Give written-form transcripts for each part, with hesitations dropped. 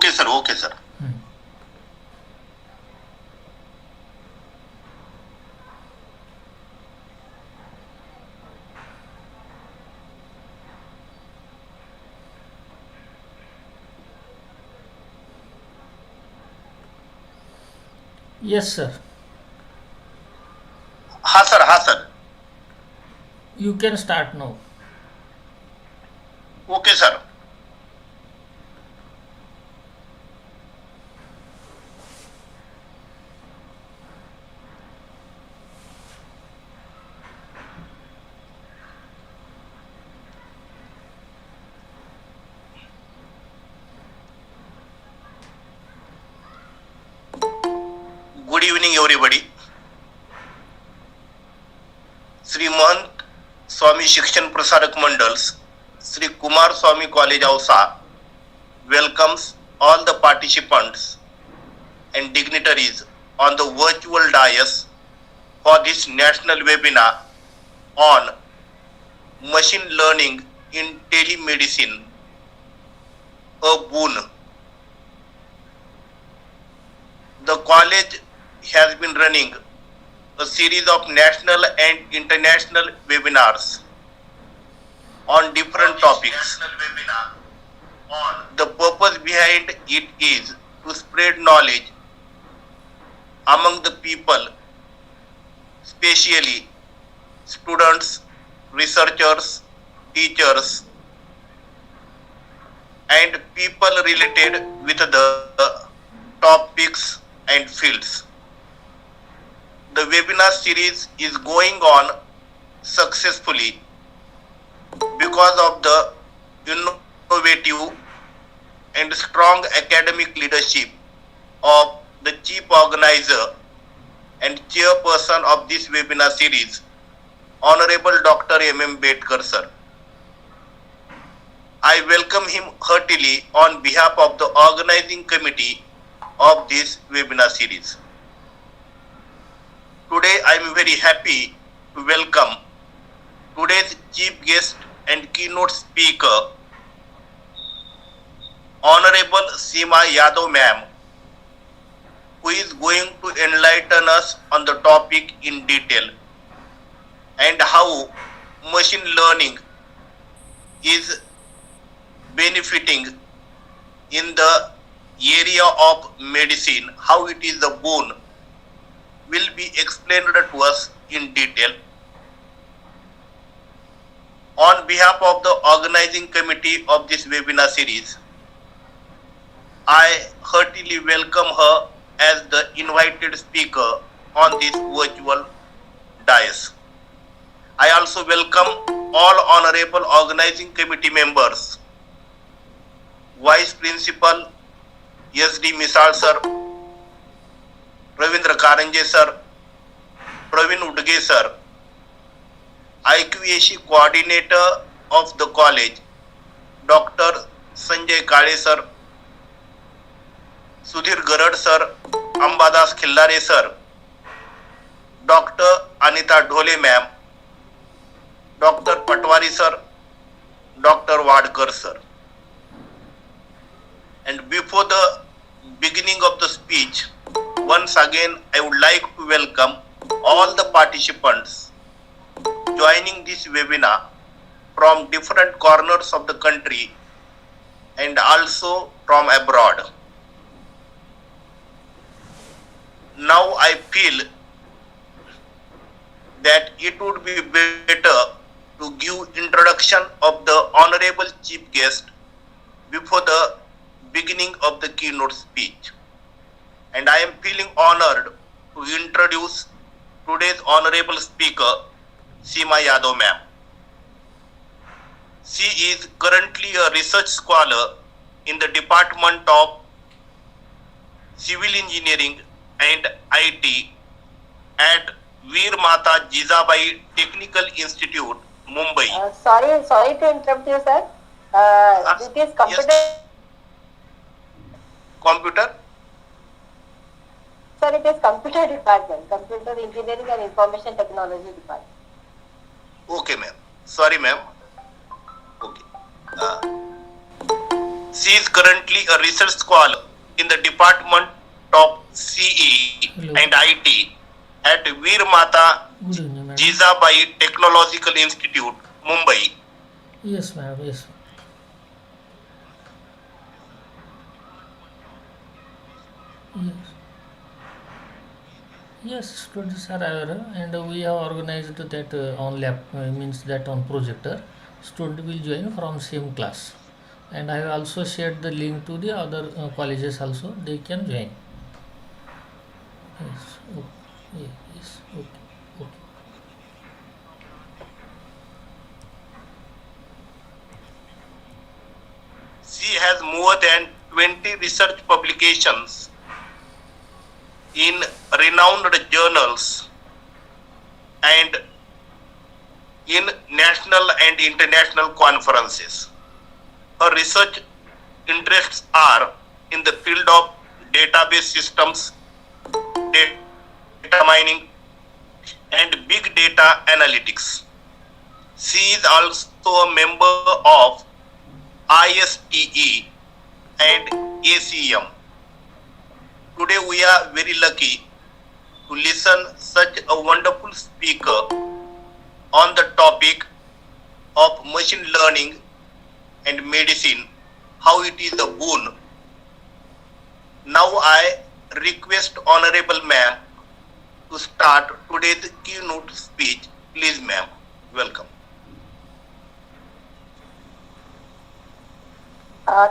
Okay, sir. Okay, sir. Yes, sir. हाँ sir, हाँ sir. You can start now. Okay, sir. Good evening, everybody. Shri Mahant Swami Shikshan Prasarak Mandal's Shri Kumarswamy College Ausa welcomes all the participants and dignitaries on the virtual dais for this national webinar on machine learning in telemedicine, a boon. The college has been running a series of national and international webinars on different topics. The purpose behind it is to spread knowledge among the people, especially students, researchers, teachers, and people related with the topics and fields. The webinar series is going on successfully because of the innovative and strong academic leadership of the chief organizer and chairperson of this webinar series, Honorable Dr. M. Bedkar sir. I welcome him heartily on behalf of the organizing committee of this webinar series. Today I am very happy to welcome today's chief guest and keynote speaker, Honorable Seema Yadav ma'am, who is going to enlighten us on the topic in detail and how machine learning is benefiting in the area of medicine, how it is a boon, will be explained to us in detail. On behalf of the organizing committee of this webinar series, I heartily welcome her as the invited speaker on this virtual dais. I also welcome all honorable organizing committee members, Vice Principal SD Misal sir, Ravindra Karanje sir, Praveen Udge sir, IQAC coordinator of the college, Dr. Sanjay Kale sir, Sudhir Garad sir, Ambadas Khillare sir, Dr. Anita Dhole ma'am, Dr. Patwari sir, Dr. Wadkar sir. And before the beginning of the speech, once again I would like to welcome all the participants joining this webinar from different corners of the country and also from abroad. Now I feel that it would be better to give introduction of the honorable chief guest before the beginning of the keynote speech. And I am feeling honored to introduce today's honorable speaker, Seema Yadav ma'am. She is currently a research scholar in the Department of Civil Engineering and IT at Veer Mata Jizabai Technical Institute, Mumbai. Sorry to interrupt you, sir. It is computer. Yes. Computer? Sir, it is computer department, computer engineering and information technology department. Okay, ma'am. Sorry, ma'am. Okay. She is currently a research scholar in the Department of CE Hello. and IT at Veer Mata Good evening, madam. Jizabai Technological Institute, Mumbai. Yes, madam. Yes. Yes. Yes, students are aware, and we have organized that on lab means that on projector. Student will join from same class, and I have also shared the link to the other colleges also. They can join. Yes. Okay. Yes. Okay. Okay. She has more than 20 research publications in renowned journals and in national and international conferences. Her research interests are in the field of database systems, data mining, and big data analytics. She is also a member of ISTE and ACM. Today we are very lucky to listen such a wonderful speaker on the topic of machine learning and medicine, how it is a boon. Now I request Honorable Ma'am to start today's keynote speech. Please, ma'am. Welcome.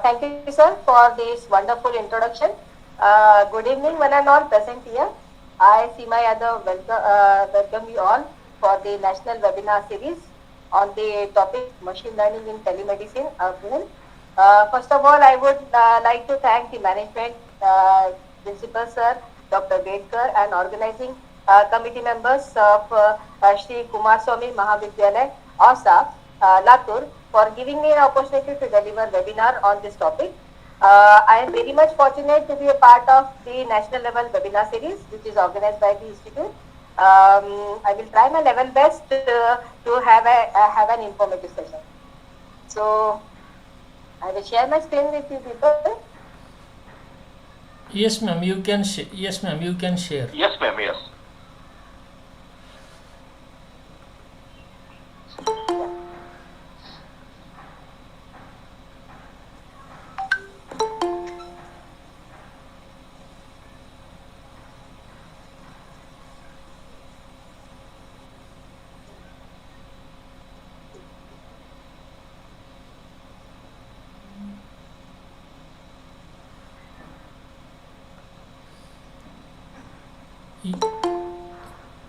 Thank you, sir, for this wonderful introduction. Good evening, one and all present here. I, Seema Yadav, welcome you all for the national webinar series on the topic Machine Learning in Telemedicine, Boon. First of all, I would like to thank the management, Principal Sir, Dr. Bedkar, and organizing committee members of Shri Kumarswami Mahavidyalaya, Ausa, Latur, for giving me an opportunity to deliver webinar on this topic. I am very much fortunate to be a part of the national level webinar series, which is organized by the institute. I will try my level best to have an informative session. So I will share my screen with you people. Yes, ma'am. You can. Yes, ma'am. You can share. Yes, ma'am. Yes.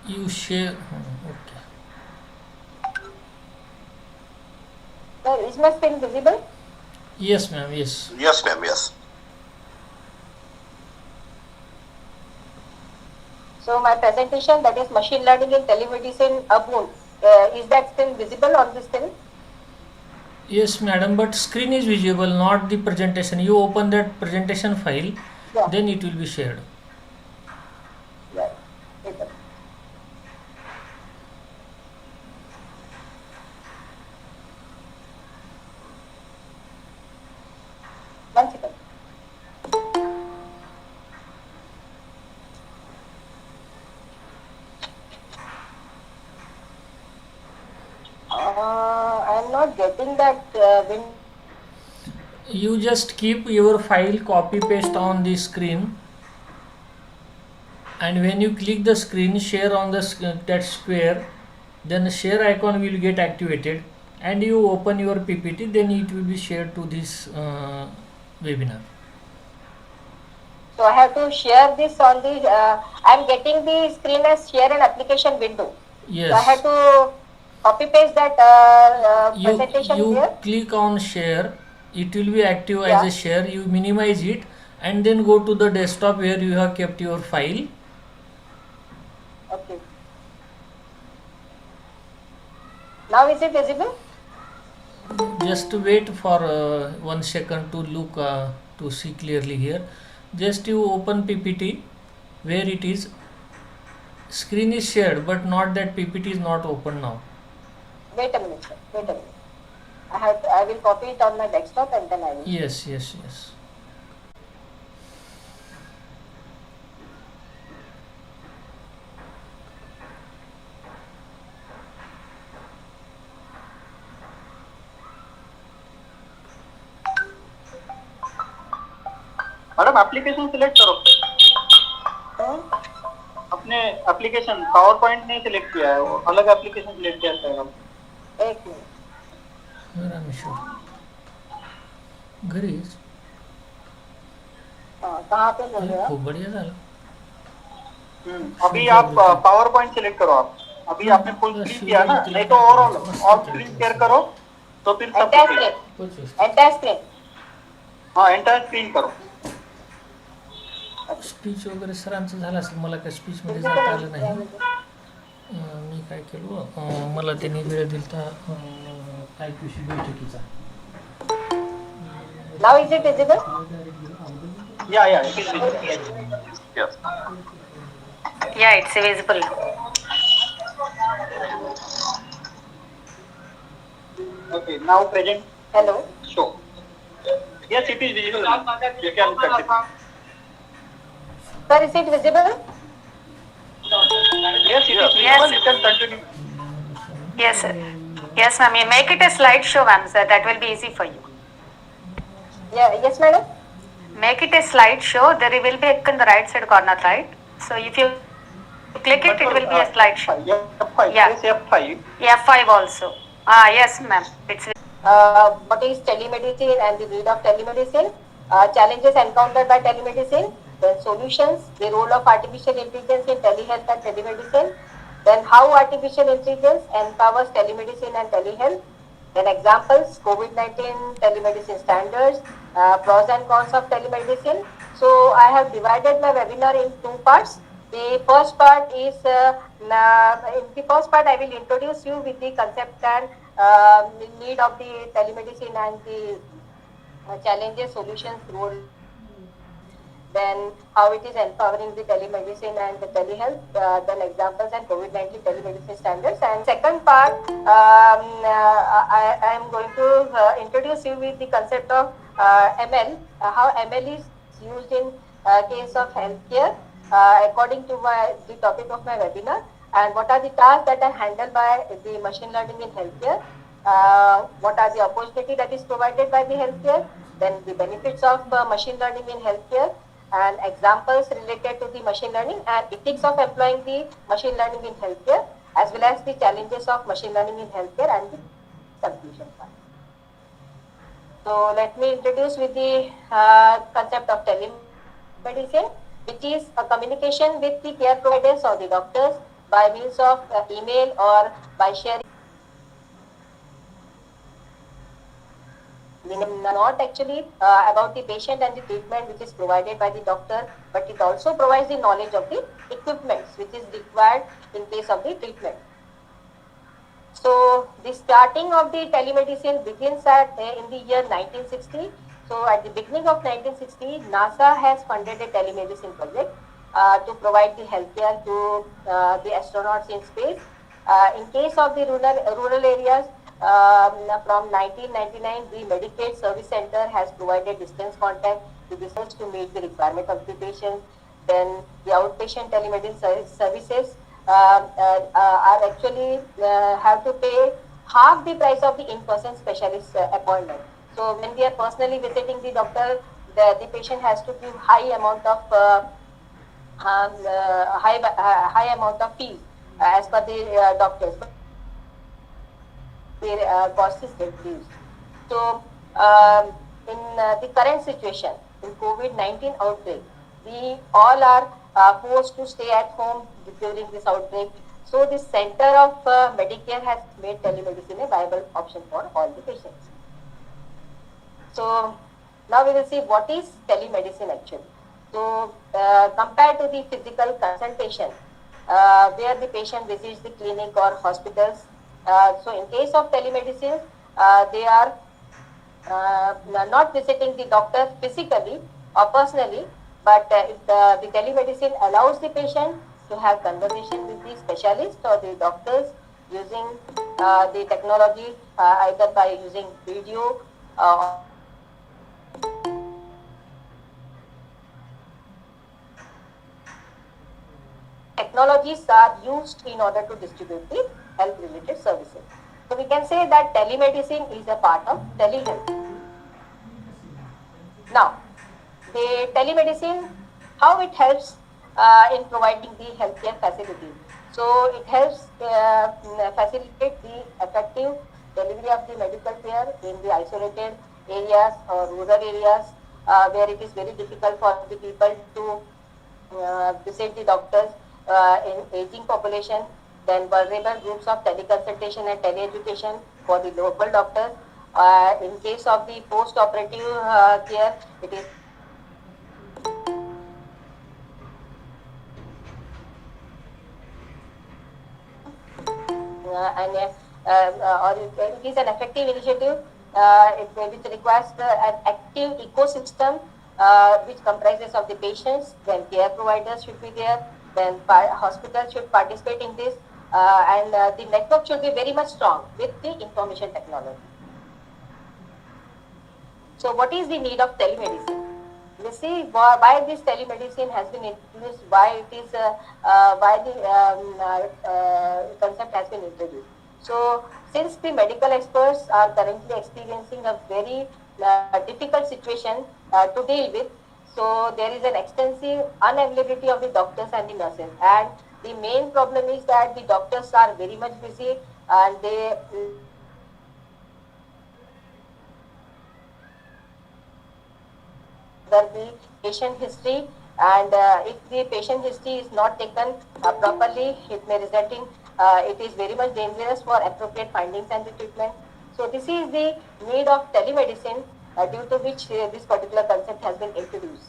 You share. Okay. Sir, is my screen visible? Yes, ma'am. Yes. Yes, ma'am. Yes. So my presentation, that is Machine Learning in Telemedicine, Boon, is that still visible on the screen? Yes, madam. But screen is visible, not the presentation. You open that presentation file, Yeah. then it will be shared. Yeah. Visible. One second. I am not getting that window. You just keep your file copy paste on the screen, and when you click the screen share on the that square, then the share icon will get activated, and you open your PPT, then it will be shared to this webinar. So I have to share this on the, I am getting the screen as share an application window. Yes. So I have to copy paste that presentation you here. click on share, it will be active as Yeah. a share. You minimize it and then go to the desktop where you have kept your file. Okay. Now is it visible? Just wait for 1 second to look to see clearly here. Just you open PPT where it is screen is shared, but not that PPT is not open now. Wait a minute, sir. Wait a minute. I will copy it on my desktop and then I will. Yes. Madam application select करो, अपने application power point नहीं select किया है, वो अलग application select किया है। एक मिनट, रामेश्वर घरीच. कहाँ पे बोल रहे हो? खूप बढ़िया झालं. अभी आप पावर पॉइंट सिलेक्ट करो। आप अभी आपने फुल स्क्रीन किया ना, नहीं तो ओवरऑल ऑल स्क्रीन शेयर करो तो फिर सब एंटायर स्क्रीन. हाँ एंटायर स्क्रीन करो. स्पीच वगैरे सरांचं झालं असेल, मला काय स्पीचमध्ये जाता आलं नाही. मी काय केलं, मला त्यांनी वेळ दिलता IQC बैठकीचा. Now is it visible? Yeah, it is visible. Yes. Yeah, it's visible. Okay, now present. Hello. Show. Yes, it is visible. You can continue. Sir, is it visible? Yes, it is visible. You can continue. Yes, sir. Yes, ma'am. You make it a slideshow, ma'am, sir. That will be easy for you. Yeah, yes, madam. Make it a slideshow. There will be a icon in the right side corner, right? So if you click it, it will be a slideshow. F5. Yeah. Yes, F5. F5 also. Yes, ma'am. It's What is telemedicine and the breed of telemedicine? Challenges encountered by telemedicine. Then solutions. The role of artificial intelligence in telehealth and telemedicine. Then how artificial intelligence empowers telemedicine and telehealth. Then examples, COVID-19 telemedicine standards, pros and cons of telemedicine. So I have divided my webinar in two parts. The first part is, in the first part I will introduce you with the concept and need of the telemedicine and the challenges, solutions, role. Then how it is empowering the telemedicine and the telehealth, then examples and COVID-19 telemedicine standards. And second part, I am going to introduce you with the concept of ML, how ML is used in case of healthcare according to the topic of my webinar, and what are the tasks that are handled by the machine learning in healthcare, what are the opportunity that is provided by the healthcare, then the benefits of machine learning in healthcare, and examples related to the machine learning and ethics of employing the machine learning in healthcare, as well as the challenges of machine learning in healthcare and the conclusion part. So let me introduce with the concept of telemedicine, which is a communication with the care providers or the doctors by means of email or by sharing. Not actually about the patient and the treatment which is provided by the doctor, but it also provides the knowledge of the equipments which is required in case of the treatment. So the starting of the telemedicine begins in the year 1960. So at the beginning of 1960, NASA has funded a telemedicine project to provide the healthcare to the astronauts in space. In case of the rural areas, from 1999, the Medicaid Service Center has provided distance contact to the search to meet the requirement of the patient. Then the outpatient telemedicine services are actually have to pay half the price of the in-person specialist appointment. So when we are personally visiting the doctor, the patient has to give high amount of high amount of fees as per the doctors. The cost is reduced. So in the current situation, in COVID-19 outbreak, we all are forced to stay at home during this outbreak. So the Center of Medicare has made telemedicine a viable option for all the patients. So now we will see what is telemedicine actually. So compared to the physical consultation, where the patient visits the clinic or hospitals, so in case of telemedicine, they are not visiting the doctor physically or personally, but the telemedicine allows the patient to have conversation with the specialist or the doctors using the technology either by using video technologies are used in order to distribute the health related services. So we can say that telemedicine is a part of telehealth. Now, the telemedicine, how it helps in providing the healthcare facilities. So it helps facilitate the effective delivery of the medical care in the isolated areas or rural areas where it is very difficult for the people to visit the doctors in aging population, then vulnerable groups of teleconsultation and teleeducation for the local doctors. In case of the post-operative care, it is or it is an effective initiative which requires an active ecosystem which comprises of the patients, then care providers should be there, then hospitals should participate in this, and the network should be very much strong with the information technology. So what is the need of telemedicine? We see why this telemedicine has been introduced, why it is, why the concept has been introduced. So since the medical experts are currently experiencing a very difficult situation to deal with, so there is an extensive unavailability of the doctors and the nurses, and the main problem is that the doctors are very much busy and they the patient history, and if the patient history is not taken properly, it may result in it is very much dangerous for appropriate findings and the treatment. So this is the need of telemedicine due to which this particular concept has been introduced.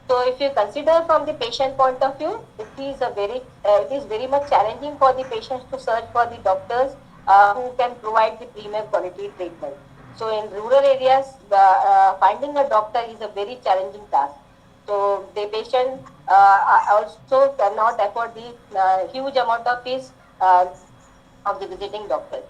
So if you consider from the patient point of view, it is very much challenging for the patients to search for the doctors who can provide the premium quality treatment. So in rural areas, finding a doctor is a very challenging task. So the patient also cannot afford the huge amount of fees of the visiting doctor.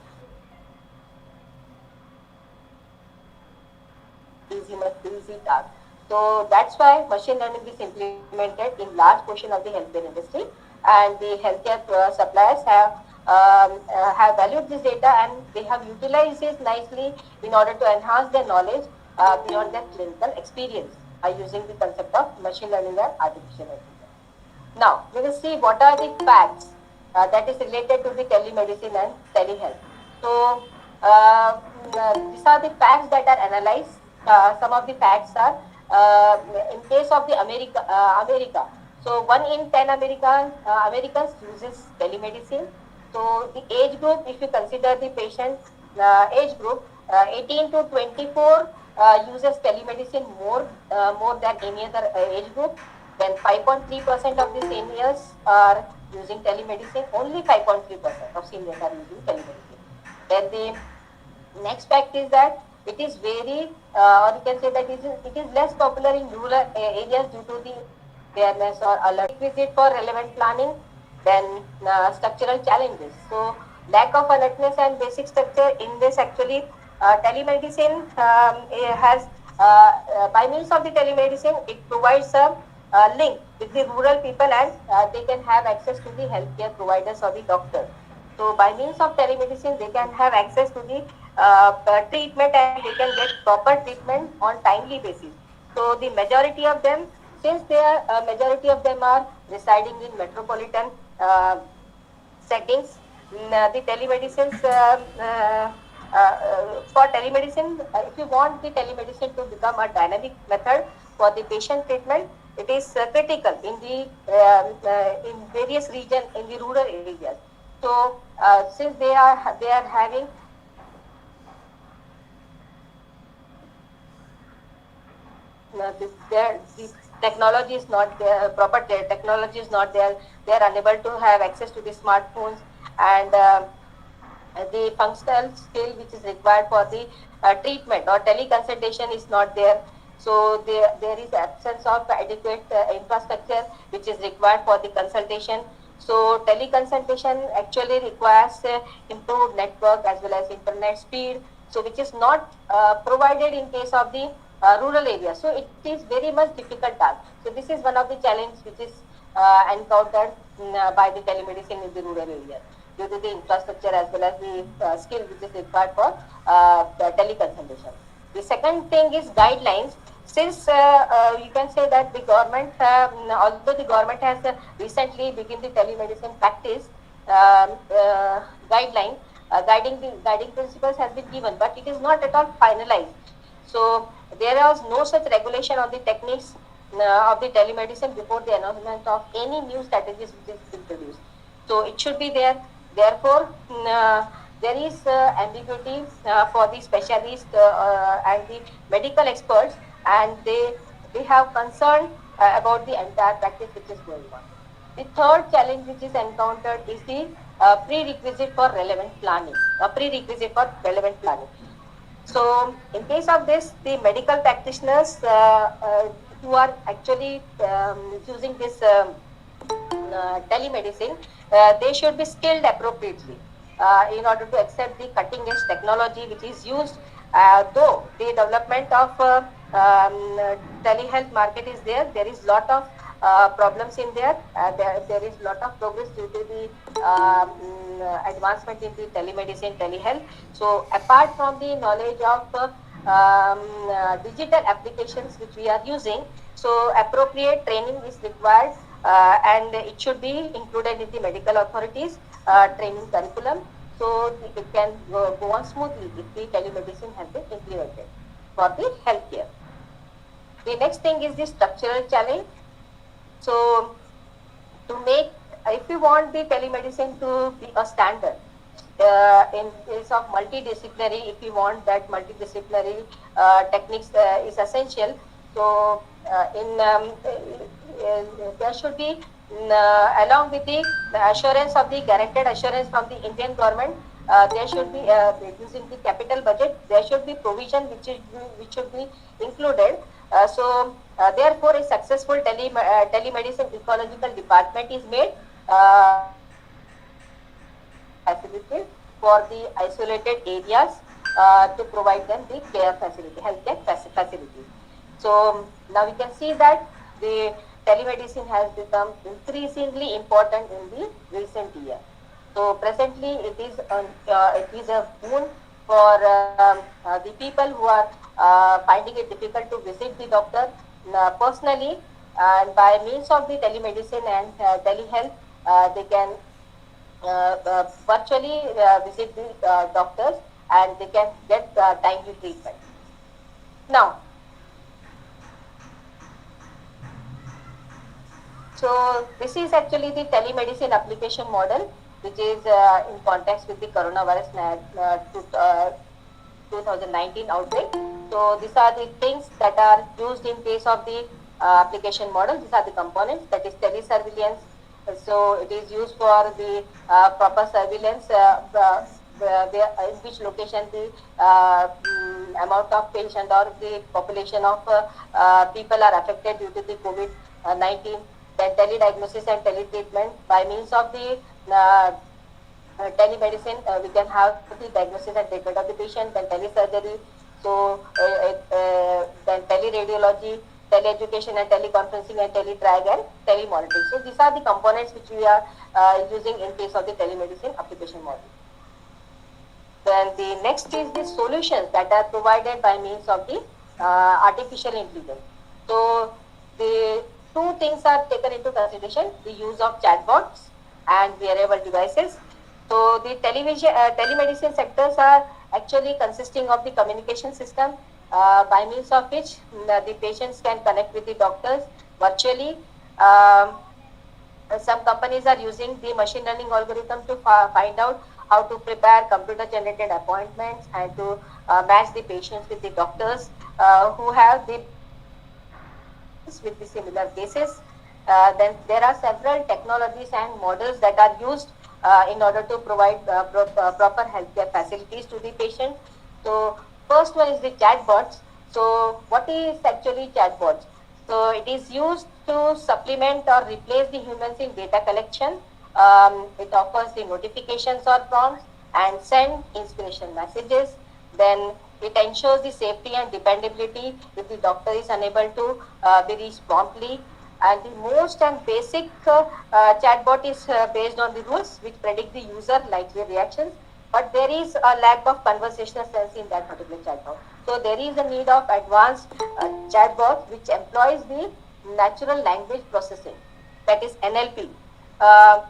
Easy task. So that's why machine learning is implemented in large portion of the healthcare industry, and the healthcare suppliers have valued this data and they have utilized it nicely in order to enhance their knowledge beyond their clinical experience by using the concept of machine learning and artificial intelligence. Now, we will see what are the facts that is related to the telemedicine and telehealth. So, these are the facts that are analyzed. Some of the facts are in case of the America. So, 1 in 10 Americans uses telemedicine. So, the age group, if you consider the patient age group, 18 to 24 uses telemedicine more than any other age group. Then 5.3% of the seniors are using telemedicine. Only 5.3% of seniors are using telemedicine. Then the next fact is that it is very, or you can say that it is less popular in rural areas due to the awareness or alert visit for relevant planning. Then structural challenges. So lack of alertness and basic structure in this actually telemedicine has by means of the telemedicine it provides a link with the rural people, and they can have access to the healthcare providers or the doctor. So by means of telemedicine they can have access to the treatment and they can get proper treatment on timely basis. So the majority of them, since majority of them are residing in metropolitan settings, the telemedicine for telemedicine, if you want the telemedicine to become a dynamic method for the patient treatment, it is critical in the in various regions in the rural areas. So since they are having the technology is not there, proper technology is not there, they are unable to have access to the smartphones, and the functional skill which is required for the treatment or teleconsultation is not there. So there is absence of adequate infrastructure which is required for the consultation. So teleconsultation actually requires improved network as well as internet speed, so which is not provided in case of the rural area. So it is very much difficult task. So this is one of the challenge which is encountered by the telemedicine in the rural area due to the infrastructure as well as the skill which is required for the teleconsultation. The second thing is guidelines. Since you can say that the government, although the government has recently begun the telemedicine practice, guideline, guiding principles has been given, but it is not at all finalized. So there was no such regulation on the techniques of the telemedicine before the announcement of any new strategies which is introduced. So it should be there. Therefore, there is ambiguity for the specialists and the medical experts, and they have concern about the entire practice which is going on. The third challenge which is encountered is the prerequisite for relevant planning. Prerequisite for relevant planning. So, in case of this, the medical practitioners who are actually using this telemedicine, they should be skilled appropriately in order to accept the cutting edge technology which is used. Though the development of telehealth market is there is lot of problems in there. There is lot of progress due to the advancement in the telemedicine, telehealth. So apart from the knowledge of digital applications which we are using, so appropriate training is required and it should be included in the medical authorities training curriculum, so it can go on smoothly if the telemedicine has been implemented for the healthcare. The next thing is the structural challenge. So to make, if you want the telemedicine to be a standard, in case of multidisciplinary, if you want that multidisciplinary techniques is essential. So there should be along with the assurance of the guaranteed assurance from the Indian government, there should be using the capital budget, there should be provision which should be included. Therefore, a successful telemedicine ecological department is made facilities for the isolated areas to provide them the care facility, healthcare facilities. So now we can see that the telemedicine has become increasingly important in the recent year. So presently it is a boon for the people who are finding it difficult to visit the doctor personally, and by means of the telemedicine and telehealth, they can virtually visit the doctors and they can get timely treatment. Now, so this is actually the telemedicine application model, which is in context with the coronavirus 2019 outbreak. So these are the things that are used in case of the application model. These are the components, that is telesurveillance. So it is used for the proper surveillance, in which location the amount of patient or the population of people are affected due to the COVID-19. Then telediagnosis and teletreatment. By means of the telemedicine, we can have the diagnosis and treatment of the patient. Then telesurgery. So then teleradiology, teleeducation and teleconferencing and teletriag and telemonitoring. So these are the components which we are using in case of the telemedicine application model. Then the next is the solutions that are provided by means of the artificial intelligence. So the two things are taken into consideration: the use of chatbots and wearable devices. So the telemedicine sectors are actually consisting of the communication system by means of which the patients can connect with the doctors virtually. Some companies are using the machine learning algorithm to find out how to prepare computer generated appointments and to match the patients with the doctors who have the with the similar cases. Then there are several technologies and models that are used in order to provide proper healthcare facilities to the patient. So first one is the chatbots. So what is actually chatbots? So it is used to supplement or replace the humans in data collection It offers the notifications or prompts and send inspiration messages. Then it ensures the safety and dependability if the doctor is unable to be reached promptly. And the most and basic chatbot is based on the rules which predict the user likely reactions. But there is a lack of conversational sense in that particular chatbot. So there is a need of advanced chatbot which employs the natural language processing, that is NLP. Uh,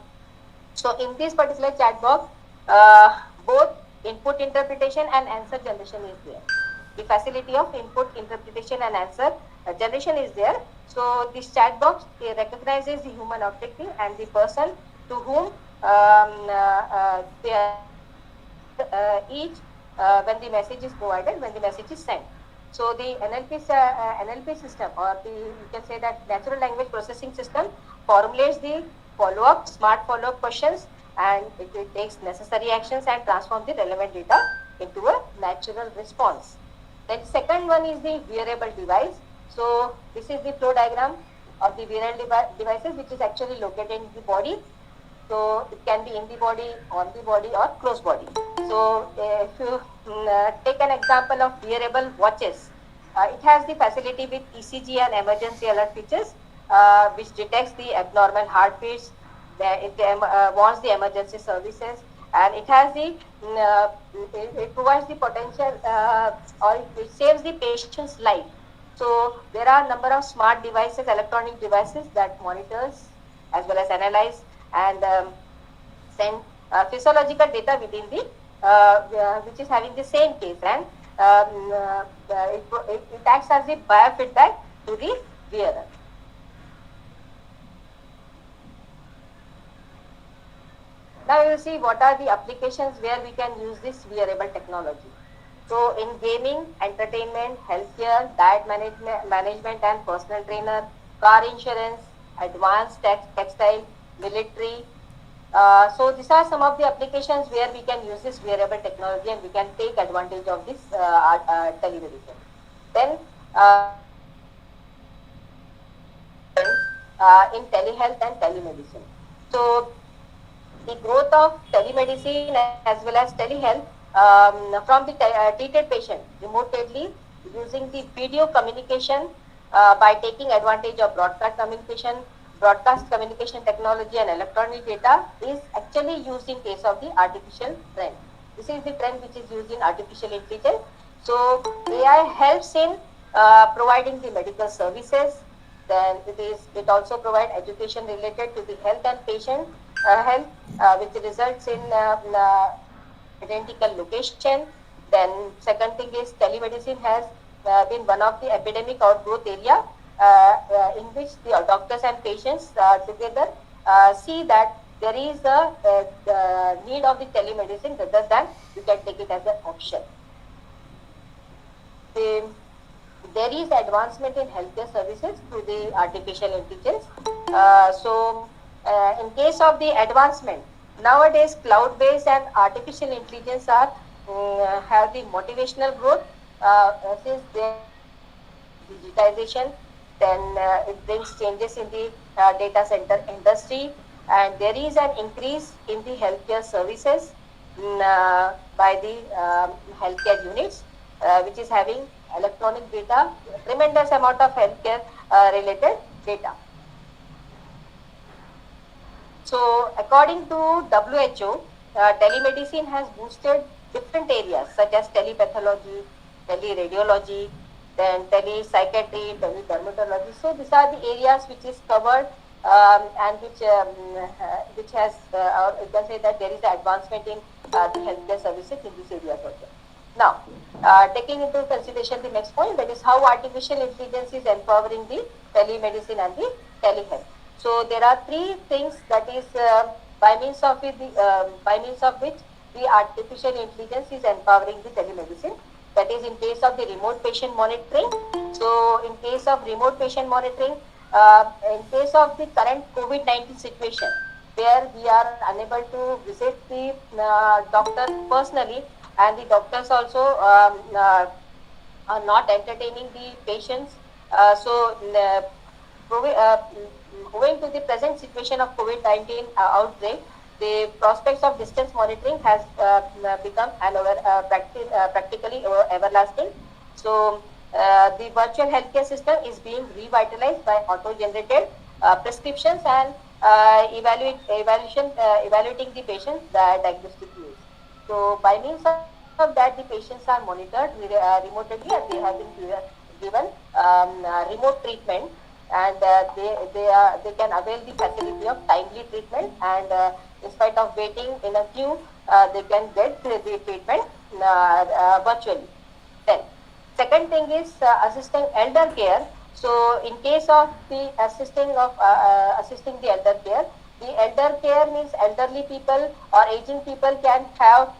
so in this particular chatbot, both input interpretation and answer generation is there. The facility of input interpretation and answer generation is there. So this chatbot recognizes the human objective and the person to whom they are each when the message is provided, when the message is sent. So the NLP system, or the you can say that natural language processing system, formulates the follow-up, smart follow-up questions, and it takes necessary actions and transforms the relevant data into a natural response. Then second one is the wearable device. So this is the flow diagram of the wearable devices, which is actually located in the body. So it can be in the body, on the body, or close body. So if you take an example of wearable watches, it has the facility with ECG and emergency alert features, which detects the abnormal heartbeats. It warns the emergency services, and it has the it provides the potential or it saves the patient's life. So there are a number of smart devices, electronic devices that monitors as well as analyze and send physiological data within the which is having the same case, and it acts as a biofeedback to the wearer. Now you will see what are the applications where we can use this wearable technology. So in gaming, entertainment, healthcare, diet management and personal trainer, car insurance, advanced textile, military. So these are some of the applications where we can use this wearable technology and we can take advantage of this telemedicine. Then in telehealth and telemedicine. So the growth of telemedicine as well as telehealth from the treated patient remotely using the video communication by taking advantage of broadcast communication technology and electronic data is actually used in case of the artificial trend. This is the trend which is used in artificial intelligence. So AI helps in providing the medical services. Then it also provides education related to the health and patient health, which results in identical location. Then second thing is telemedicine has been one of the epidemic outgrowth area in which the doctors and patients together see that there is the need of the telemedicine rather than you can take it as an option. There is advancement in healthcare services through the artificial intelligence. In case of the advancement, nowadays cloud-based and artificial intelligence are have the motivational growth since they digitization. Then it brings changes in the data center industry, and there is an increase in the healthcare services by the healthcare units, which is having electronic data, tremendous amount of healthcare related data. So according to WHO, telemedicine has boosted different areas such as telepathology, teleradiology, then telepsychiatry, teledermatology. So these are the areas which is covered and which has, or you can say that there is advancement in the healthcare services in these areas also. Now, taking into consideration the next point, that is how artificial intelligence is empowering the telemedicine and the telehealth. So there are three things that is by means of which the artificial intelligence is empowering the telemedicine. That is in case of the remote patient monitoring. So in case of remote patient monitoring, in case of the current COVID-19 situation, where we are unable to visit the doctor personally, and the doctors also are not entertaining the patients. So owing to the present situation of COVID-19 outbreak, the prospects of distance monitoring has become practically everlasting. So the virtual healthcare system is being revitalized by auto-generated prescriptions and evaluating the patient's diagnostic needs. So by means of that, the patients are monitored remotely, and they have been given remote treatment, and they can avail the facility of timely treatment, and in spite of waiting in a queue, they can get the treatment virtually. Then, second thing is assisting elder care. So, in case of the assisting the elder care means elderly people or aging people can have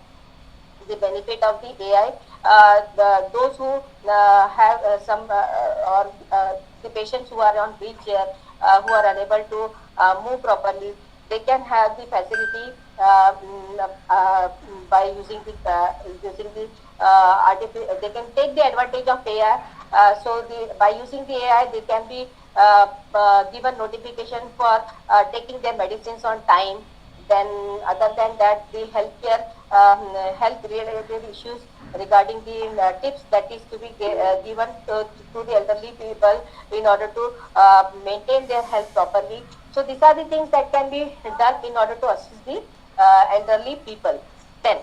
the benefit of the AI. Those who have some or the patients who are on wheelchair, who are unable to move properly, they can have the facility by using the they can take the advantage of AI. So by using the AI, they can be given notification for taking their medicines on time. Then, other than that, the health related issues regarding the tips that is to be given to the elderly people in order to maintain their health properly. So these are the things that can be done in order to assist the elderly people. Then,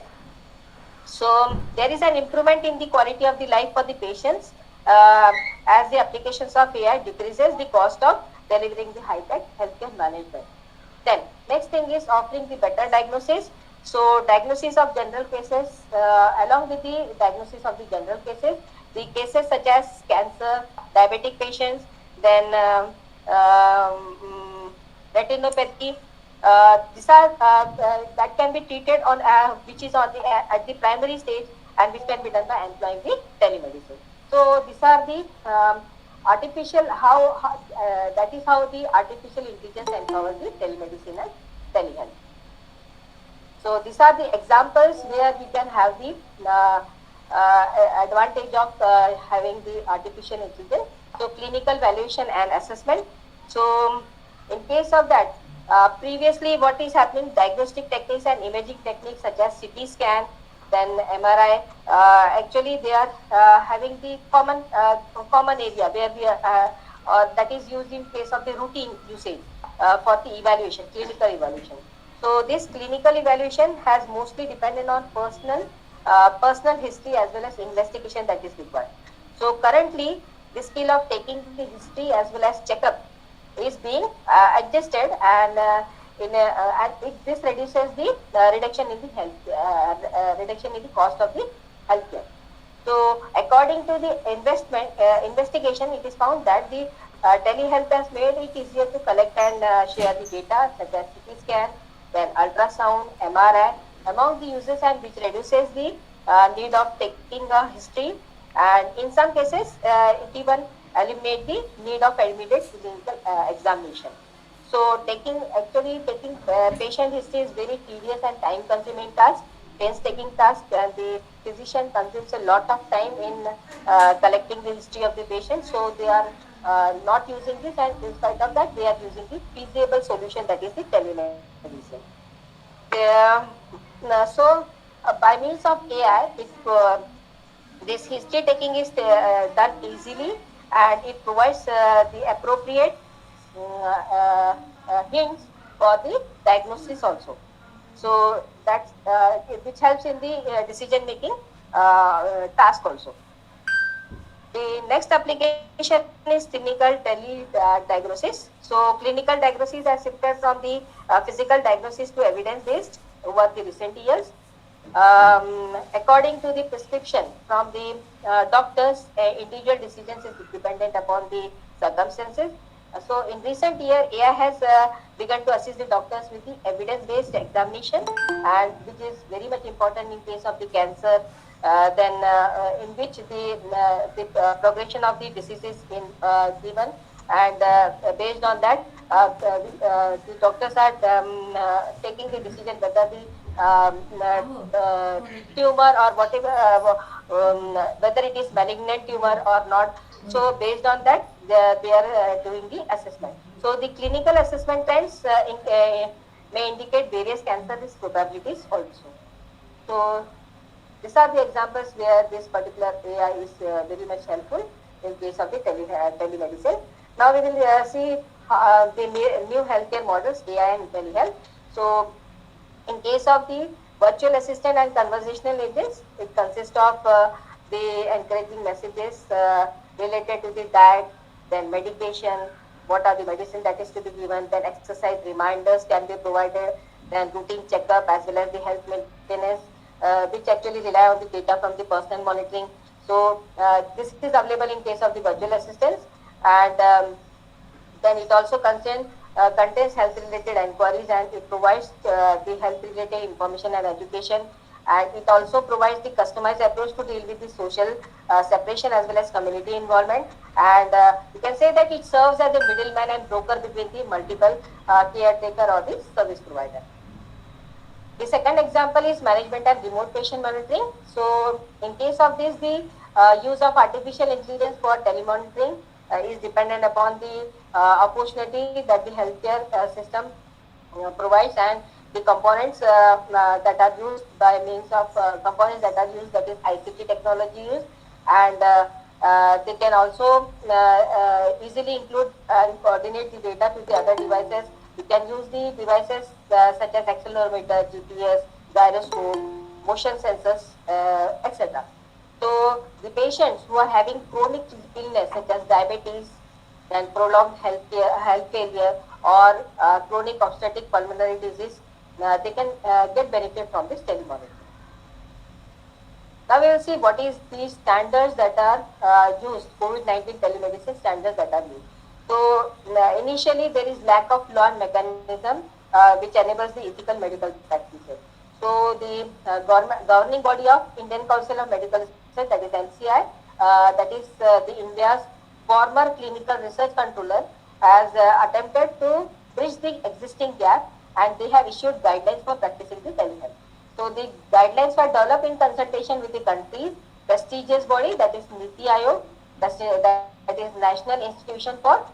so there is an improvement in the quality of the life for the patients as the applications of AI decreases the cost of delivering the high-tech healthcare management. Then next thing is offering the better diagnosis. So diagnosis of general cases, along with the diagnosis of the general cases, the cases such as cancer, diabetic patients, then retinopathy, these are that can be treated on which is on the at the primary stage, and which can be done by employing the telemedicine. So these are the that is how the artificial intelligence empowers the telemedicine and telehealth. So these are the examples where we can have the advantage of having the artificial intelligence. So clinical valuation and assessment. So in case of that, previously what is happening, diagnostic techniques and imaging techniques such as CT scan, then MRI, actually they are having the common area where we are, or that is used in case of the routine usage for the evaluation, clinical evaluation. So this clinical evaluation has mostly depended on personal history as well as investigation that is required. So currently, the skill of taking the history as well as checkup is being adjusted, and this reduces the reduction in the reduction in the cost of the healthcare. So according to the investigation, it is found that the telehealth has made it easier to collect and share the data such as CT scan, then ultrasound, MRI among the users, and which reduces the need of taking a history, and in some cases it even eliminate the need of immediate clinical examination. So taking patient history is very tedious and time consuming task, painstaking task, and the physician consumes a lot of time in collecting the history of the patient. So they are not using this, and in spite of that, they are using the feasible solution, that is the telemedicine. So by means of AI, this history taking is done easily, and it provides the appropriate hints for the diagnosis also. So that's which helps in the decision making task also. The next application is clinical diagnosis. So clinical diagnosis has shifted from the physical diagnosis to evidence based over the recent years. According to the prescription from the doctors, individual decisions is dependent upon the circumstances. So in recent year, AI has begun to assist the doctors with the evidence-based examination, and which is very much important in case of the cancer. Then in which the progression of the disease is given, and based on that, the doctors are taking the decision whether the tumor or whatever, whether it is malignant tumor or not. So based on that, they are doing the assessment. So the clinical assessment trends may indicate various cancer risk probabilities also. So these are the examples where this particular AI is very much helpful in case of the telemedicine. Now we will see the new healthcare models, AI and telehealth. So in case of the virtual assistant and conversational agents, it consists of the encouraging messages related to the diet, then medication, what are the medicine that is to be given, then exercise reminders can be provided, then routine checkup as well as the health maintenance, which actually rely on the data from the personal monitoring. So this is available in case of the virtual assistants, and then it also contains health-related inquiries, and it provides the health-related information and education. And it also provides the customized approach to deal with the social separation as well as community involvement. And you can say that it serves as a middleman and broker between the multiple caretaker or the service provider. The second example is management and remote patient monitoring. So in case of this, the use of artificial intelligence for telemonitoring is dependent upon the opportunity that the healthcare system provides, and the components that are used by means of components that are used, that is ICT technology used, and they can also easily include and coordinate the data to the other devices. You can use the devices such as accelerometer, GPS, gyroscope, motion sensors, etc. So the patients who are having chronic illness such as diabetes, then prolonged health failure, or chronic obstetric pulmonary disease, they can get benefit from this telemonitoring. Now we will see what is the standards that are used, COVID-19 telemedicine standards that are used. So initially there is lack of law and mechanism which enables the ethical medical practices. So the governing body of Indian Council of Medical Research, that is NCI, that is the India's former clinical research controller, has attempted to bridge the existing gap, and they have issued guidelines for practicing the telehealth. So the guidelines were developed in consultation with the country's prestigious body, that is NITI Aayog, that is National Institution for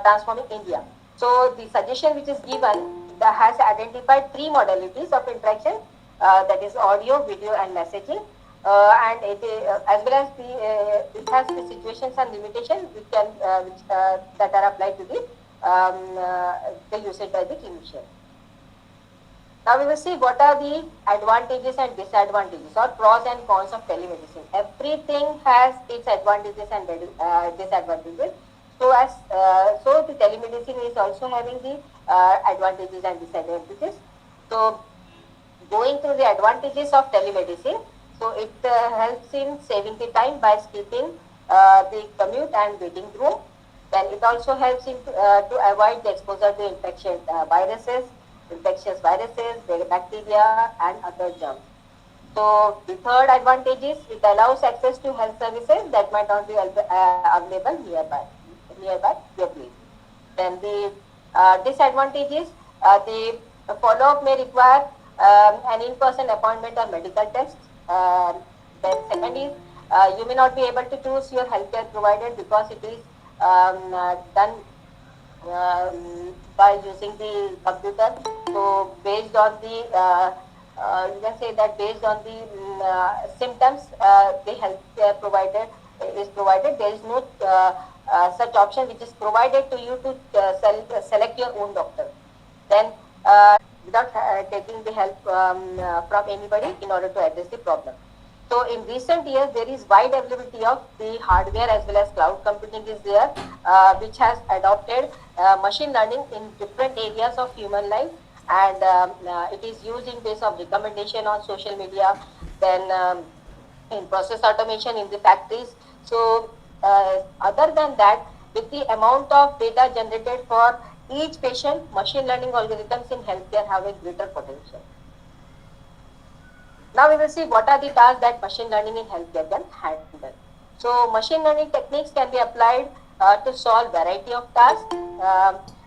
Transforming India. So the suggestion which is given that has identified three modalities of interaction, that is audio, video, and messaging, and as well as it has the situations and limitations that are applied to the usage by the clinician. Now we will see what are the advantages and disadvantages, or pros and cons of telemedicine. Everything has its advantages and disadvantages. So the telemedicine is also having the advantages and disadvantages. So going through the advantages of telemedicine, so it helps in saving the time by skipping the commute and waiting room. Then it also helps in to avoid the exposure to infectious viruses, bacteria, and other germs. So the third advantage is it allows access to health services that might not be available nearby your place. Then the disadvantage is the follow-up may require an in-person appointment or medical test. Then second is you may not be able to choose your healthcare provider because it is done by using the computer. So based on the you can say that based on the symptoms the healthcare provider is provided, there is no such option which is provided to you to select your own doctor. Then without taking the help from anybody in order to address the problem. So in recent years, there is wide availability of the hardware as well as cloud computing is there, which has adopted machine learning in different areas of human life, and it is used in case of recommendation on social media, then in process automation in the factories. So other than that, with the amount of data generated for each patient, machine learning algorithms in healthcare have a greater potential. Now we will see what are the tasks that machine learning in healthcare can handle. So machine learning techniques can be applied to solve variety of tasks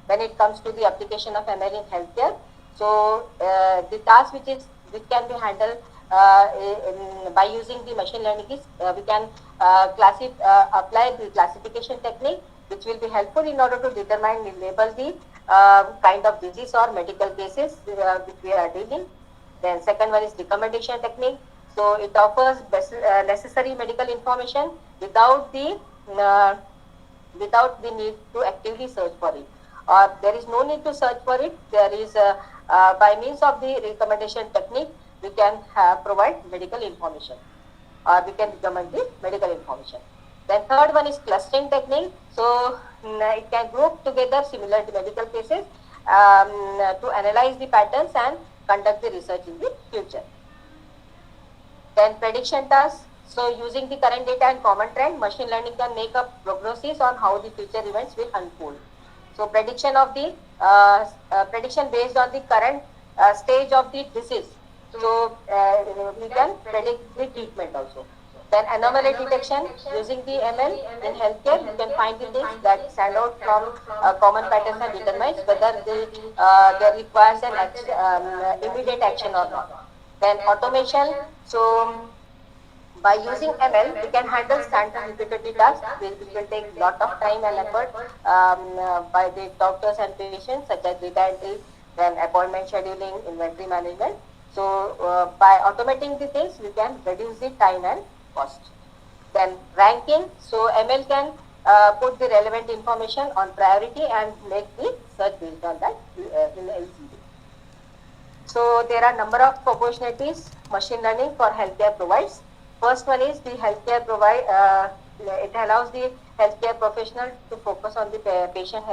when it comes to the application of ML in healthcare. So the task which can be handled by using the machine learning is we can apply the classification technique which will be helpful in order to determine and label the kind of disease or medical cases which we are dealing. Then second one is recommendation technique. So it offers necessary medical information without the need to actively search for it, or there is no need to search for it. There is by means of the recommendation technique we can provide medical information, or we can recommend the medical information. Then third one is clustering technique. So it can group together similar to medical cases to analyze the patterns and conduct the research in the future. Then prediction tasks. So using the current data and common trend, machine learning can make a prognosis on how the future events will unfold. So prediction based on the current stage of the disease. So we can predict the treatment also. Then anomaly detection, using the ML in healthcare, you can find the things that stand out from common patterns and determines whether they requires an immediate action or not. Then automation. So by using ML, we can handle standard repetitive tasks which will take a lot of time and effort by the doctors and patients, such as data entry, then appointment scheduling, inventory management. So by automating the things, we can reduce the time and cost. Then ranking. So ML can put the relevant information on priority and make the search based on that in LCD. So there are number of opportunities machine learning for healthcare provides. First one is the healthcare it allows the healthcare professional to focus on the patient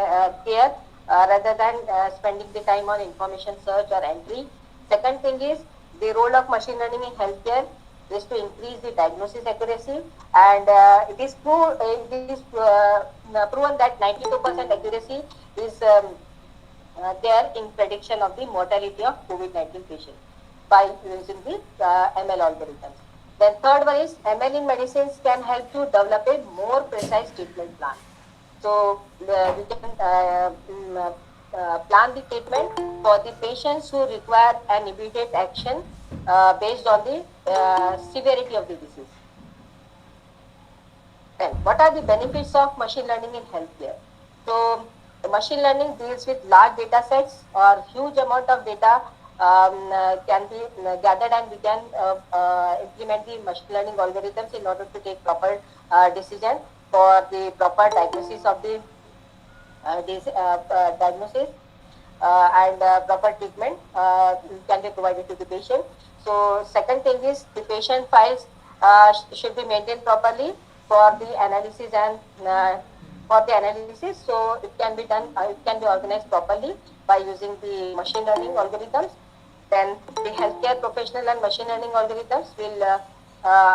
care rather than spending the time on information search or entry. Second thing is the role of machine learning in healthcare is to increase the diagnosis accuracy, and it is proven that 92% accuracy is there in prediction of the mortality of COVID-19 patients by using the ML algorithms. Then third one is ML in medicines can help to develop a more precise treatment plan. So we can plan the treatment for the patients who require an immediate action based on the severity of the disease. Then what are the benefits of machine learning in healthcare? So machine learning deals with large data sets or huge amount of data can be gathered, and we can implement the machine learning algorithms in order to take proper decision for the proper diagnosis of the diagnosis and proper treatment can be provided to the patient. So second thing is the patient files should be maintained properly for the analysis and so it can be done, it can be organized properly by using the machine learning algorithms. Then the healthcare professional and machine learning algorithms will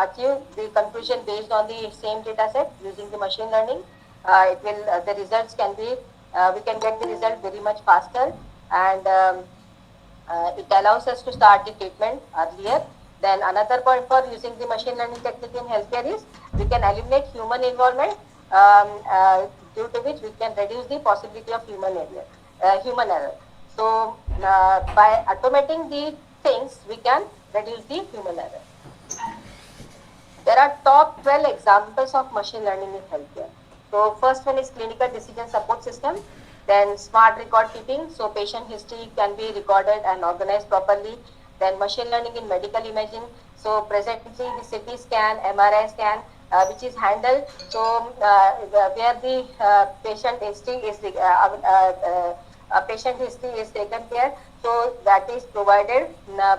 achieve the conclusion based on the same data set using the machine learning. The results can be, we can get the result very much faster, and it allows us to start the treatment earlier. Then another point for using the machine learning technique in healthcare is we can eliminate human involvement, due to which we can reduce the possibility of human error. So by automating the things, we can reduce the human error. There are top 12 examples of machine learning in healthcare. So first one is clinical decision support system. Then smart record keeping, so patient history can be recorded and organized properly. Then machine learning in medical imaging, so presently the CT scan, MRI scan, which is handled, so where the patient history is taken care, so that is provided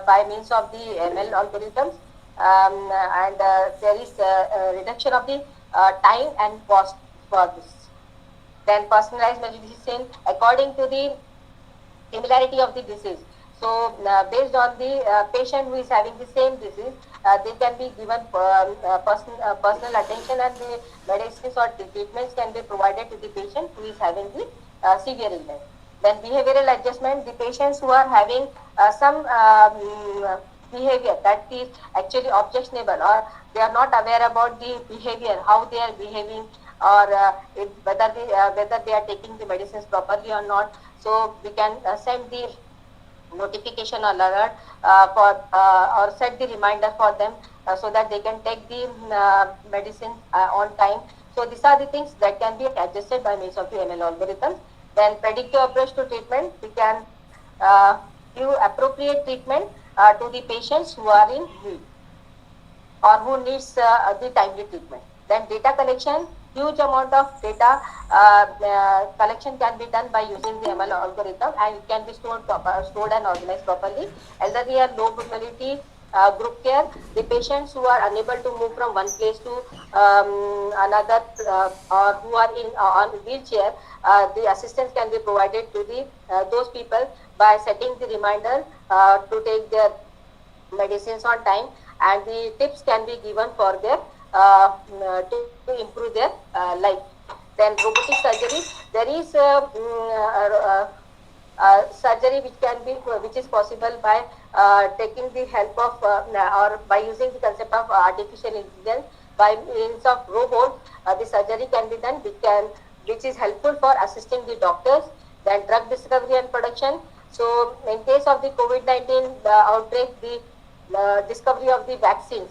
by means of the ML algorithms, and there is a reduction of the time and cost for this. Then personalized medicine according to the similarity of the disease. So based on the patient who is having the same disease, they can be given personal attention, and the medicines or treatments can be provided to the patient who is having the severe illness. Then behavioral adjustment, the patients who are having some behavior that is actually objectionable, or they are not aware about the behavior, how they are behaving, or whether they are taking the medicines properly or not. So we can send the notification or alert or set the reminder for them so that they can take the medicine on time. So these are the things that can be adjusted by means of the ML algorithms. Then predictive approach to treatment, we can give appropriate treatment to the patients who are in need or who needs the timely treatment. Then data collection, huge amount of data collection can be done by using the ML algorithm, and it can be stored and organized properly. Elderly and low mobility group care, the patients who are unable to move from one place to another or who are in on wheelchair, the assistance can be provided to the those people by setting the reminder to take their medicines on time, and the tips can be given for their to improve their life. Then robotic surgery, there is surgery which is possible by taking the help of or by using the concept of artificial intelligence by means of robot. The surgery can be done which is helpful for assisting the doctors. Then drug discovery and production. So in case of the COVID-19 outbreak, the discovery of the vaccines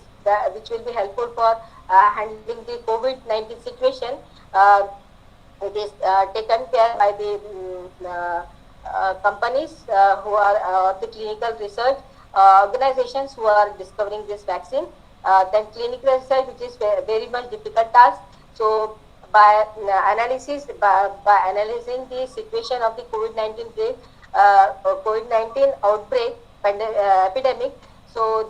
which will be helpful for handling the COVID-19 situation. It is taken care by the companies who are the clinical research organizations who are discovering this vaccine. Then clinical research, which is very much difficult task. So by analyzing the situation of the COVID-19 outbreak epidemic, so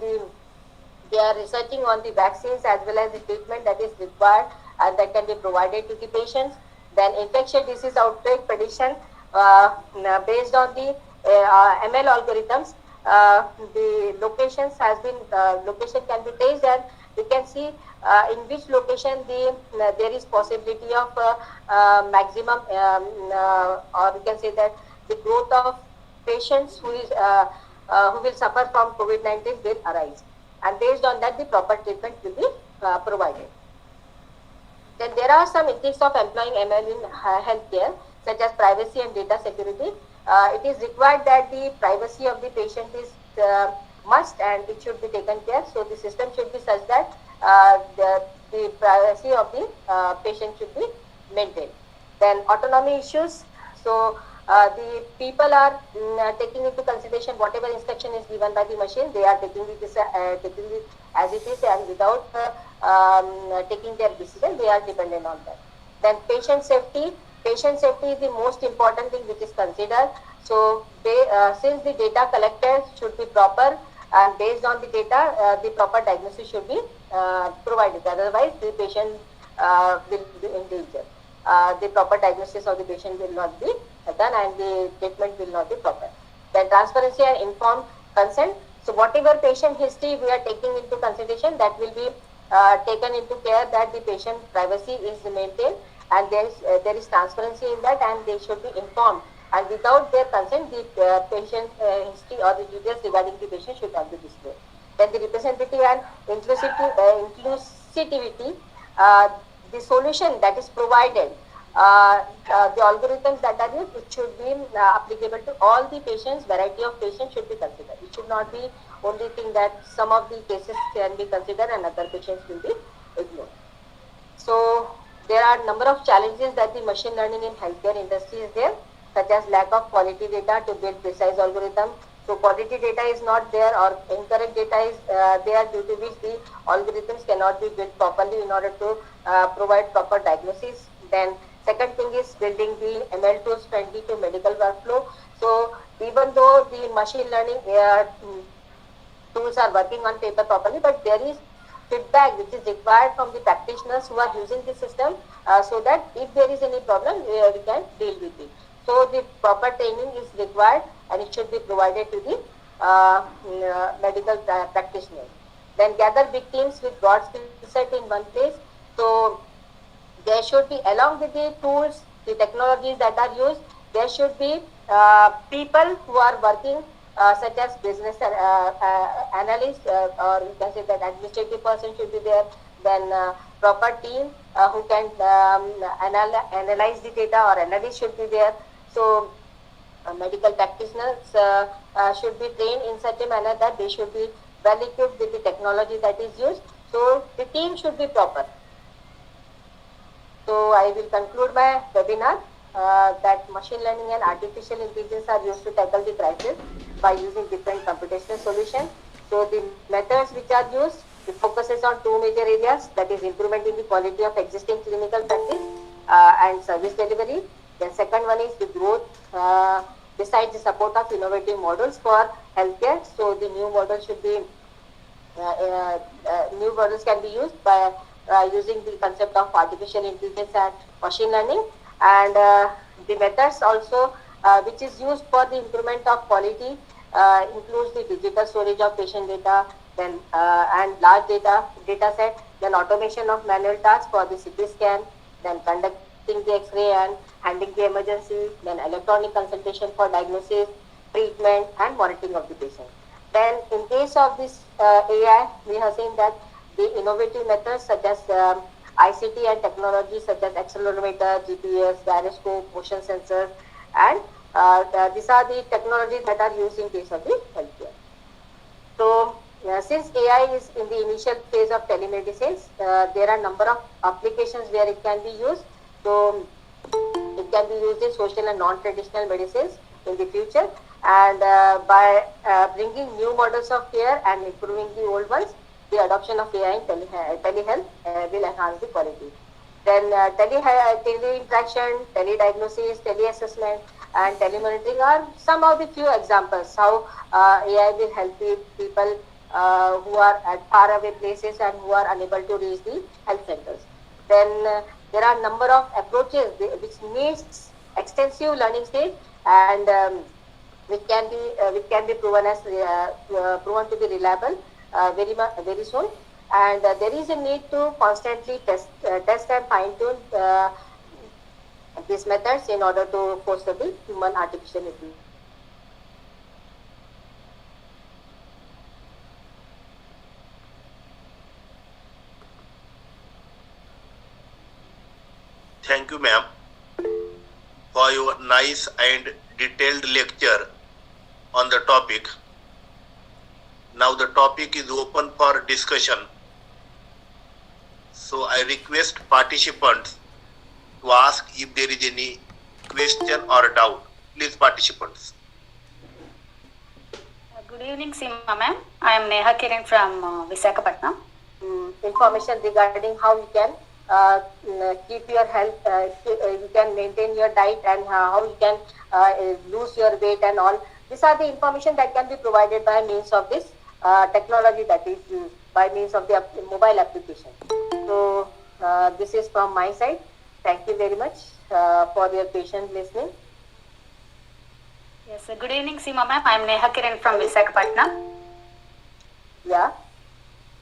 they are researching on the vaccines as well as the treatment that is required and that can be provided to the patients. Then infectious disease outbreak prediction based on the ML algorithms, the location can be traced, and we can see in which location there is possibility of maximum or we can say that the growth of patients who will suffer from COVID-19 will arise, and based on that the proper treatment will be provided. Then there are some ethics of employing ML in healthcare, such as privacy and data security. It is required that the privacy of the patient is must, and it should be taken care. So the system should be such that the privacy of the patient should be maintained. Then autonomy issues. So the people are taking into consideration whatever instruction is given by the machine. They are taking it as it is, and without taking their decision, they are dependent on that. Then patient safety. Patient safety is the most important thing which is considered. So since the data collected should be proper, and based on the data, the proper diagnosis should be provided. Otherwise, the patient will be in danger. The proper diagnosis of the patient will not be done, and the treatment will not be proper. Then transparency and informed consent. So whatever patient history we are taking into consideration, that will be taken into care that the patient privacy is maintained, and there is transparency in that, and they should be informed. And without their consent, the patient history or the details regarding the patient should not be displayed. Then the representative and inclusivity, the solution that is provided, the algorithms that are used, it should be applicable to all the patients. Variety of patients should be considered. It should not be only thing that some of the cases can be considered and other patients will be ignored. So there are number of challenges that the machine learning in healthcare industry is there, such as lack of quality data to build precise algorithm. So quality data is not there, or incorrect data is there, due to which the algorithms cannot be built properly in order to provide proper diagnosis. Then second thing is building the ML tools friendly to medical workflow. So even though the machine learning tools are working on paper properly, but there is feedback which is required from the practitioners who are using the system, so that if there is any problem, we can deal with it. So the proper training is required, and it should be provided to the medical practitioners. Then gather big teams with broad skill set in one place. So there should be, along with the tools, the technologies that are used, there should be people who are working such as business analysts, or you can say that administrative person should be there. Then proper team who can analyze the data, or analyst should be there. So medical practitioners should be trained in such a manner that they should be well equipped with the technology that is used. So the team should be proper. So I will conclude my webinar that machine learning and artificial intelligence are used to tackle the crisis by using different computational solutions. So the methods which are used, the focuses on two major areas, that is improvement in the quality of existing clinical practice and service delivery. The second one is the growth besides the support of innovative models for healthcare. So the new models should be new models can be used by using the concept of artificial intelligence and machine learning, and the methods also which is used for the improvement of quality includes the digital storage of patient data, then and large data set, then automation of manual tasks for the CT scan, then conducting the X-ray and handling the emergency, then electronic consultation for diagnosis, treatment, and monitoring of the patient. Then in case of this AI, we have seen that the innovative methods such as ICT and technology such as accelerometer, GPS, gyroscope, motion sensors, and these are the technologies that are used in case of the healthcare. So since AI is in the initial phase of telemedicine, there are number of applications where it can be used. So it can be used in social and non-traditional medicines in the future, and by bringing new models of care and improving the old ones, the adoption of AI in telehealth will enhance the quality. Then tele-interaction, tele-diagnosis, tele-assessment, and telemonitoring are some of the few examples how AI will help the people who are at faraway places and who are unable to reach the health centers. Then there are number of approaches which needs extensive learning stage, and which can be proven as proven to be reliable very soon. And there is a need to constantly test and fine tune these methods in order to foster the human artificial intelligence. Thank you, ma'am, for your nice and detailed lecture on the topic. Now the topic is open for discussion. So I request participants to ask if there is any question or doubt. Please, participants. Good evening, Seema ma'am. I am Neha Kiran from Visakhapatnam. Information regarding how you can keep your health, you can maintain your diet, and how you can lose your weight and all. These are the information that can be provided by means of this technology that is used by means of the mobile application. So this is from my side. Thank you very much for your patient listening. Yes, good evening, Seema ma'am. I am Neha Kiran from Visakhapatnam. Yeah.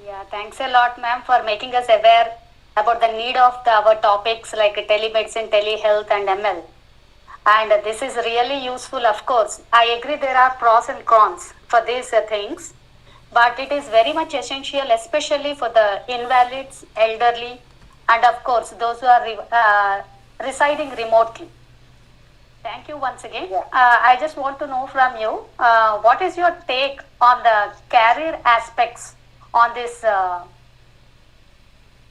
Yeah, thanks a lot, ma'am, for making us aware about the need of our topics like telemedicine, telehealth, and ML. And this is really useful, of course. I agree there are pros and cons for these things, but it is very much essential, especially for the invalids, elderly, and of course those who are residing remotely. Thank you once again. Yeah. I just want to know from you, what is your take on the career aspects on this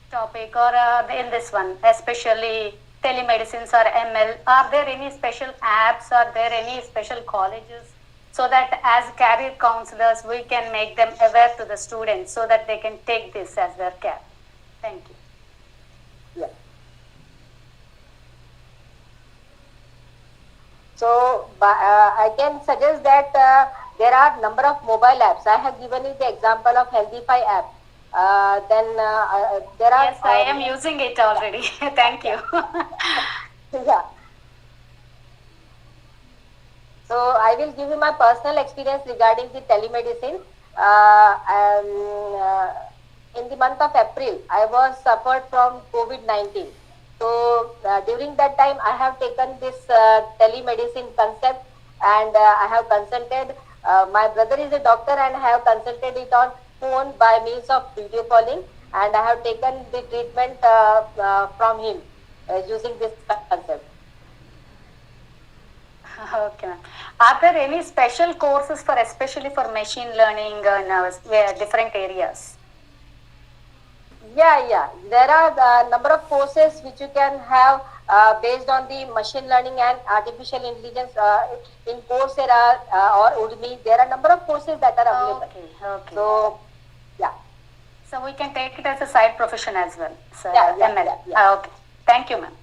topic, or in this one, especially telemedicines or ML? Are there any special apps? Are there any special colleges, so that as career counselors we can make them aware to the students so that they can take this as their care? Thank you. Yeah. So I can suggest that there are number of mobile apps. I have given you the example of Healthify app. Then there are. Yes, I am using it already. Thank you. Yeah. So I will give you my personal experience regarding the telemedicine. In the month of April, I was suffered from COVID-19. So during that time, I have taken this telemedicine concept, and I have consulted. My brother is a doctor, and I have consulted it on phone by means of video calling, and I have taken the treatment from him using this concept. Okay, ma'am. Are there any special courses for, especially for machine learning in different areas? Yeah. There are a number of courses which you can have based on the machine learning and artificial intelligence in Coursera or Udemy. There are a number of courses that are available. Okay. So, yeah. So we can take it as a side profession as well. So Yeah. ML. Okay. Thank you, ma'am.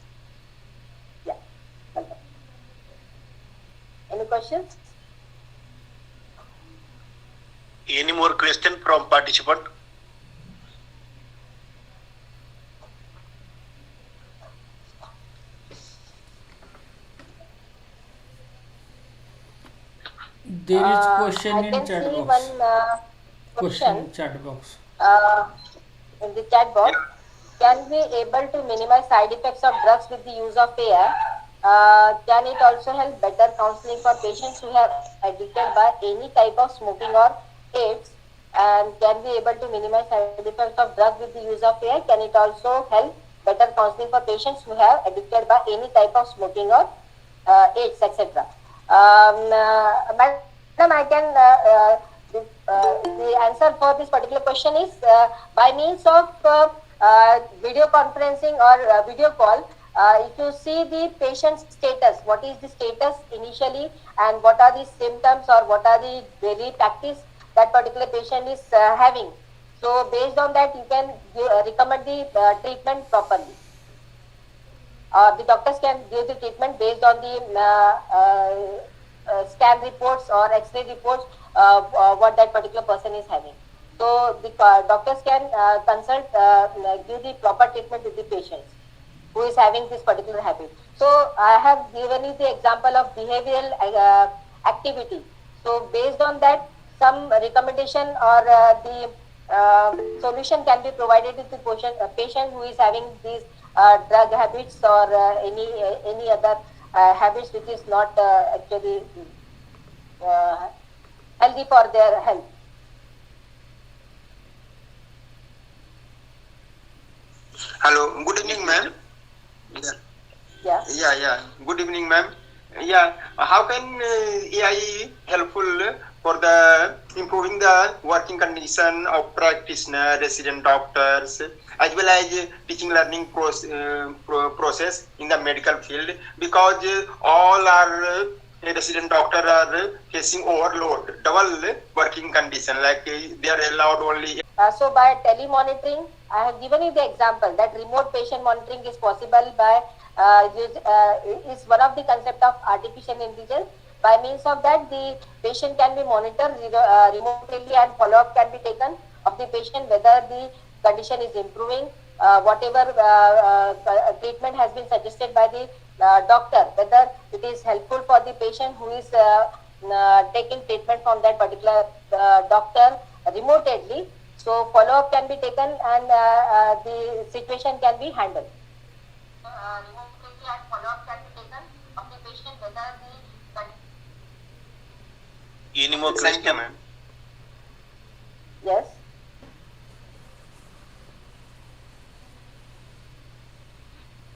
Yeah. Welcome. Any questions? Any more question from participant? There is question I in can chat see box. one Question in question chat box. in the chat box. Can we able to minimize side effects of drugs with the use of AI? Can it also help better counseling for patients who are addicted by any type of smoking or AIDS? And can we able to minimize side effects of drugs with the use of AI? Can it also help better counseling for patients who have addicted by any type of smoking or AIDS, etc. Madam, I can the answer for this particular question is by means of video conferencing or video call. If you see the patient status, what is the status initially, and what are the symptoms or what are the daily practice that particular patient is having. So based on that, you can recommend the treatment properly. The doctors can give the treatment based on the scan reports or X-ray reports what that particular person is having. So the doctors can consult, give the proper treatment to the patients who is having this particular habit. So I have given you the example of behavioral activity. So based on that, some recommendation or the solution can be provided to the patient who is having these drug habits or any other habits which is not actually healthy for their health. Hello, good evening, ma'am. Yeah. Good evening, ma'am. How can AI helpful for the improving the working condition of practitioner, resident doctors, as well as teaching learning process in the medical field? Because all our resident doctor are facing overload, double working condition, like they are allowed only. So by telemonitoring, I have given you the example that remote patient monitoring is possible by is one of the concept of artificial intelligence. By means of that, the patient can be monitored remotely and follow-up can be taken of the patient whether the condition is improving, whatever treatment has been suggested by the doctor, whether it is helpful for the patient who is taking treatment from that particular doctor remotely. So follow-up can be taken and the situation can be handled. Remotely and follow-up can be taken of the patient whether the Any more Thank you, question? ma'am. Yes.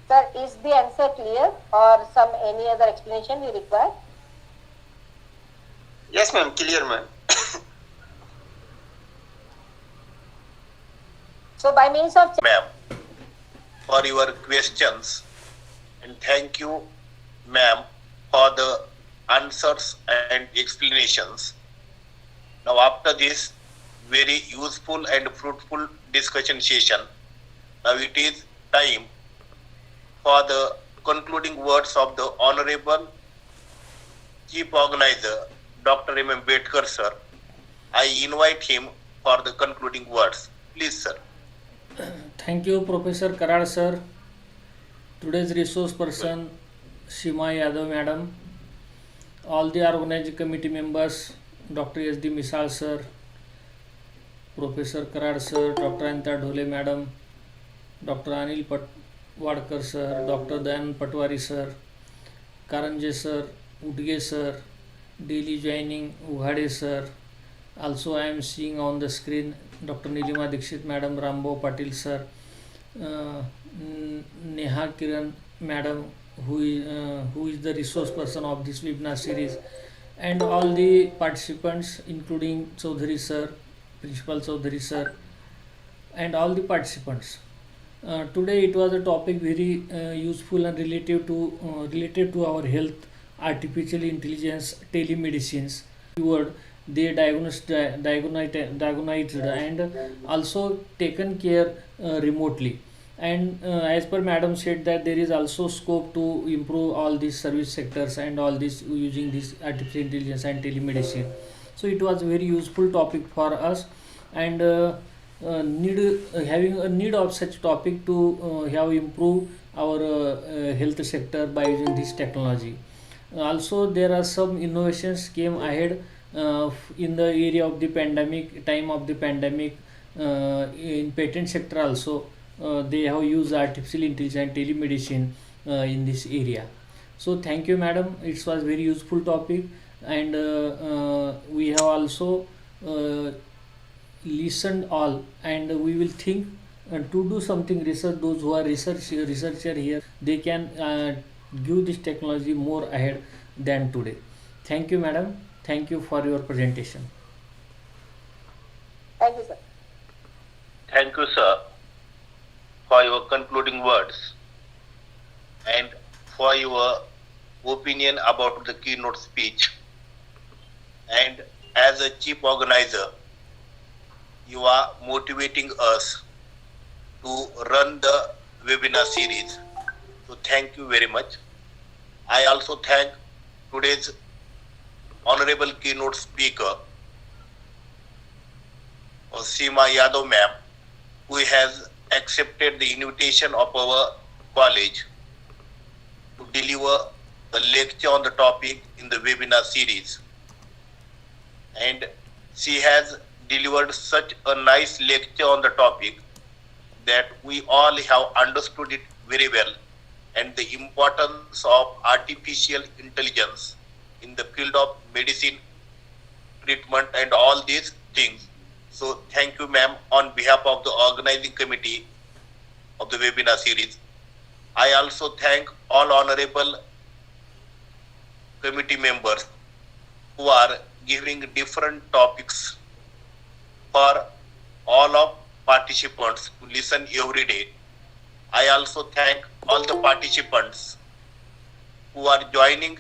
Sir, is the answer clear or some any other explanation you require? Yes, ma'am. Clear, ma'am. So by means of Ma'am, for your questions, and thank you, ma'am, for the answers and explanations. Now after this very useful and fruitful discussion session, now it is time for the concluding words of the Honorable Chief Organizer, Dr. M. Ambedkar, sir. I invite him for the concluding words. Please, sir. Thank you, Professor Karad sir. Today's resource person, Seema Yadav madam, all the organizing committee members, Dr. S.D. Misal sir, Professor Karad sir, Dr. Anita Dhole madam, Dr. Anil Wadkar sir, Dr. Dayan Patwari sir, Karanje sir, Udge sir, daily joining Ughade sir. Also I am seeing on the screen Dr. Nilima Dixit madam, Rambo Patil sir, Neha Kiran madam, who is the resource person of this webinar series, and all the participants including Chaudhary sir, Principal Chaudhary sir, and all the participants. Today it was a topic very useful and related to our health, artificial intelligence, telemedicines. Keyword they diagnosed and also taken care remotely. And as per Madam said that there is also scope to improve all these service sectors and all this using this artificial intelligence and telemedicine. So it was a very useful topic for us, and need having a need of such topic to have improve our health sector by using this technology. Also there are some innovations came ahead in the area of the pandemic time of the pandemic. In patent sector also they have used artificial intelligence telemedicine in this area. So thank you madam, it was very useful topic. And we have also listened all, and we will think to do something research. Those who are researcher here, they can give this technology more ahead than today. Thank you madam, thank you for your presentation. Thank you, sir. Thank you, sir, for your concluding words and for your opinion about the keynote speech. And as a chief organizer, you are motivating us to run the webinar series. So thank you very much. I also thank today's honorable keynote speaker, Seema Yadav ma'am, who has accepted the invitation of our college to deliver a lecture on the topic in the webinar series. And she has delivered such a nice lecture on the topic that we all have understood it very well, and the importance of artificial intelligence in the field of medicine, treatment and all these things. So thank you ma'am on behalf of the organizing committee of the webinar series. I also thank all honorable committee members who are giving different topics for all of participants to listen every day. I also thank all the participants who are joining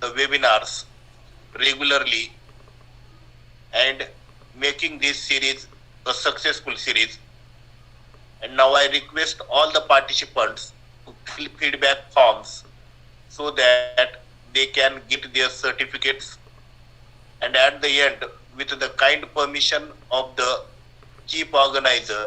the webinars regularly and making this series a successful series. And now I request all the participants to fill feedback forms so that they can get their certificates. And at the end, with the kind permission of the chief organizer,